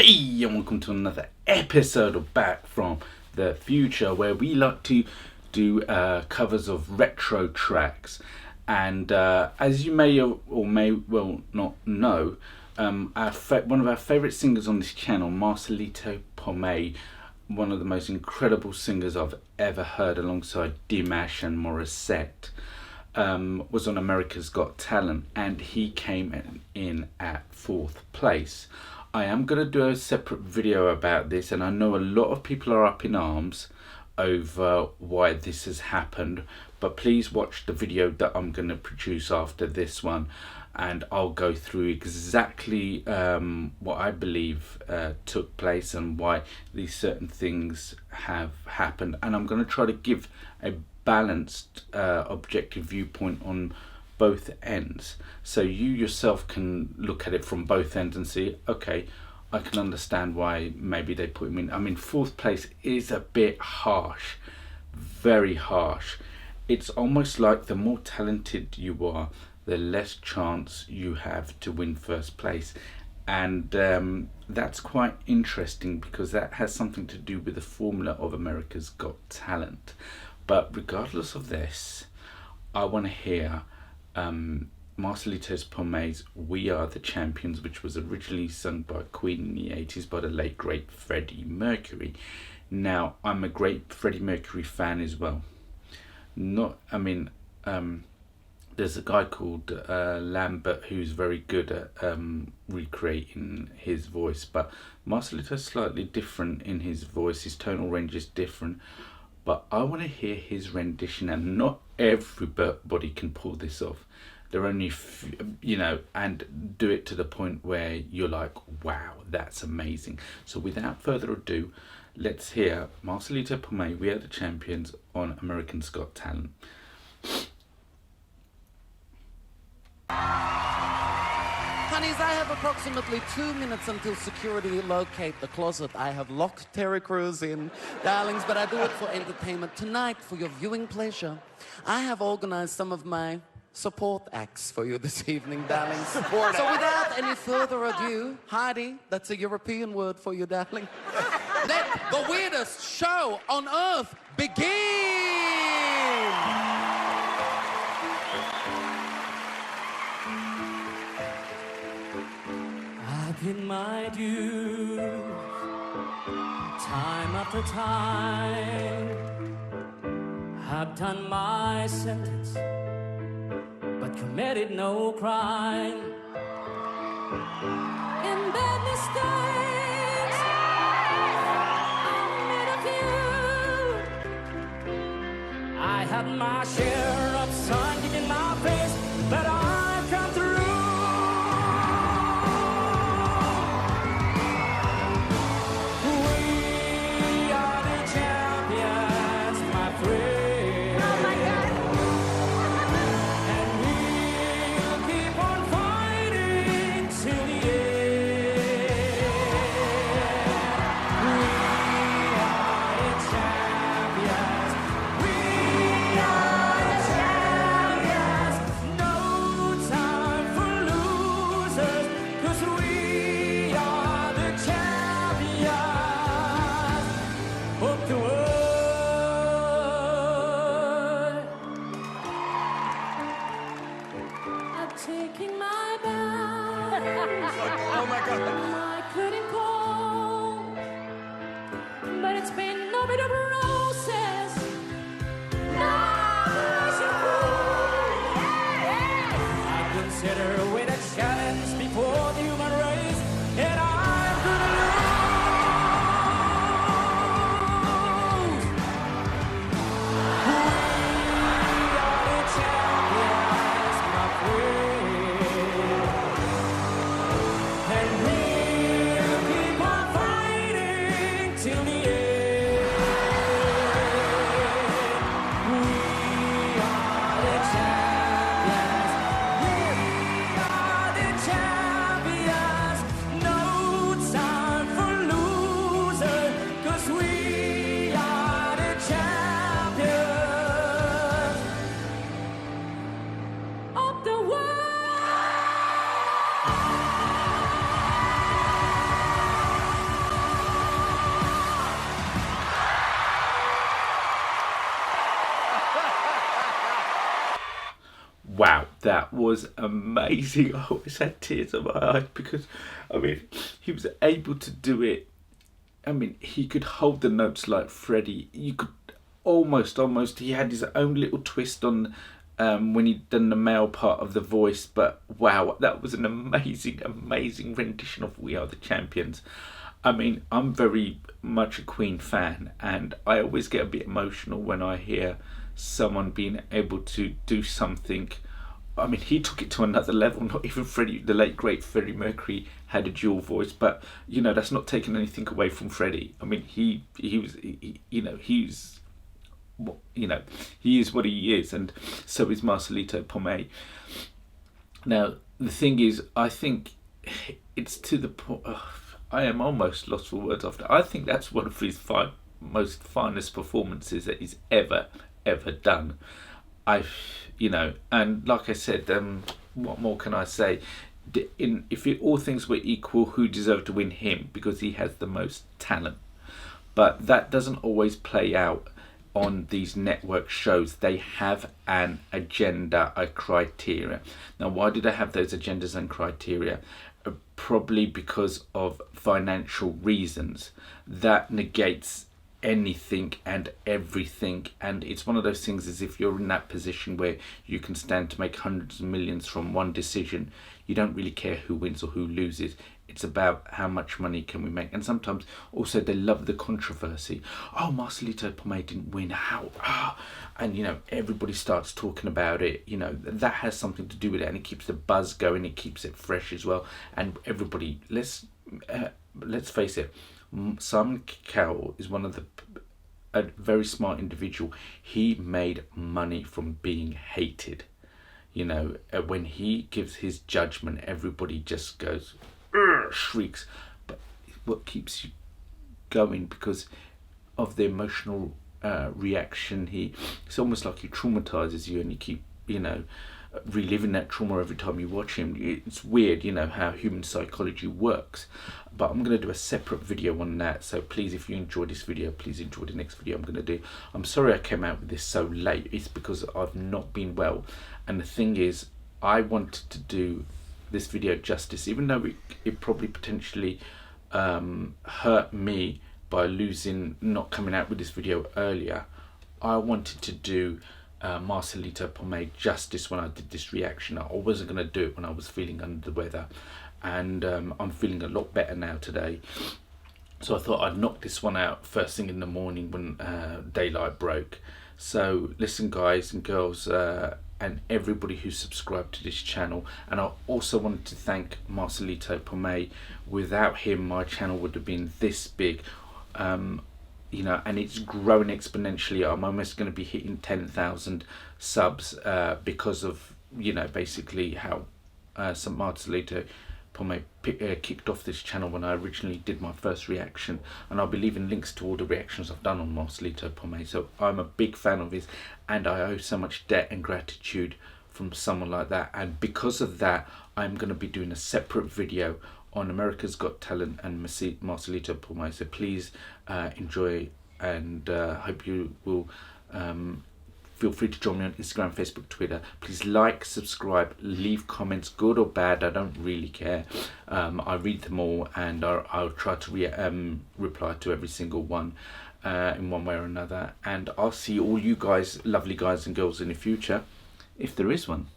Hey, and welcome to another episode of Back from the Future, where we like to do covers of retro tracks. And as you may or may well not know, one of our favourite singers on this channel, Marcelito Pomoy, one of the most incredible singers I've ever heard, alongside Dimash and Morissette, was on America's Got Talent, and he came in at 4th place. I am going to do a separate video about this, and I know a lot of people are up in arms over why this has happened, but please watch the video that I'm going to produce after this one, and I'll go through exactly what I believe took place and why these certain things have happened, and I'm going to try to give a balanced objective viewpoint on both ends, so you yourself can look at it from both ends and see, okay, I can understand why maybe they put him in. I mean, 4th place is a bit harsh, very harsh. It's almost like the more talented you are, the less chance you have to win 1st place, and that's quite interesting because that has something to do with the formula of America's Got Talent. But regardless of this, I want to hear Marcelito Pomoy's We Are the Champions, which was originally sung by Queen in the 80s by the late great Freddie Mercury. Now, I'm a great Freddie Mercury fan as well. There's a guy called Lambert who's very good at recreating his voice, but Marcelito's slightly different in his voice. His tonal range is different, but I want to hear his rendition, and not everybody can pull this off. There are only and do it to the point where you're like, wow, that's amazing. So without further ado, let's hear Marcelito Pomoy, We Are the Champions, on America's Got Talent. Honeys, I have approximately 2 minutes until security locate the closet. I have locked Terry Crews in, darlings, but I do it for entertainment. Tonight, for your viewing pleasure, I have organized some of my support acts for you this evening, darlings. So without any further ado, Heidi, that's a European word for you, darling. Let the weirdest show on earth begin! I did my dues, time after time. I've done my sentence, but committed no crime. In bad mistakes, I made a few. I had my share of sun in my face, but I've come through. I couldn't call, but it's been no bit of a process. I consider it a challenge before the human race, and I'm gonna lose. We are the champions, my friend. And we'll keep on fighting till the end. wow, that was amazing. I always had tears in my eyes because, I mean, he was able to do it. I mean, he could hold the notes like Freddie. You could almost, he had his own little twist on when he'd done the male part of the voice. But wow, that was an amazing, amazing rendition of We Are the Champions. I mean, I'm very much a Queen fan, and I always get a bit emotional when I hear someone being able to do something. I mean, he took it to another level. Not even Freddie, the late great Freddie Mercury, had a dual voice, but you know, that's not taking anything away from Freddie. I mean, he is what he is, and so is Marcelito Pomoy. Now, the thing is, I think it's to the point. I am almost lost for words after. I think that's one of his most finest performances that he's ever done. And like I said, what more can I say? If all things were equal, who deserved to win? Him, because he has the most talent. But that doesn't always play out on these network shows. They have an agenda, a criteria. Now, why do they have those agendas and criteria? Probably because of financial reasons. That negates anything and everything, and it's one of those things, as if you're in that position where you can stand to make hundreds of millions from one decision, you don't really care who wins or who loses. It's about how much money can we make. And sometimes also they love the controversy. Oh, Marcelito Pomoy didn't win, how? And you know, everybody starts talking about it. You know, that has something to do with it, and it keeps the buzz going, it keeps it fresh as well. And everybody, let's face it, Simon Cowell is a very smart individual. He made money from being hated. You know, when he gives his judgment, everybody just goes, shrieks. But what keeps you going, because of the emotional reaction, it's almost like he traumatizes you, and you keep, reliving that trauma every time you watch him. It's weird, how human psychology works. But I'm going to do a separate video on that. So please, if you enjoyed this video, please enjoy the next video I'm going to do. I'm sorry I came out with this so late. It's because I've not been well. And the thing is, I wanted to do this video justice, even though it probably potentially hurt me by not coming out with this video earlier. I wanted to do Marcelito Pomoy justice when I did this reaction. I wasn't going to do it when I was feeling under the weather, and I'm feeling a lot better now today. So I thought I'd knock this one out first thing in the morning when daylight broke. So listen, guys and girls, and everybody who's subscribed to this channel, and I also wanted to thank Marcelito Pomoy. Without him, my channel would have been this big. And it's growing exponentially. I'm almost going to be hitting 10,000 subs because of, basically how Marcelito Pomoy kicked off this channel when I originally did my first reaction, and I'll be leaving links to all the reactions I've done on Marcelito Pomoy. So I'm a big fan of his, and I owe so much debt and gratitude from someone like that. And because of that, I'm going to be doing a separate video on America's Got Talent and Marcelito Pomoy. So please enjoy, and hope you will feel free to join me on Instagram, Facebook, Twitter. Please like, subscribe, leave comments, good or bad. I don't really care. I read them all, and I'll try to reply to every single one in one way or another. And I'll see all you guys, lovely guys and girls, in the future, if there is one.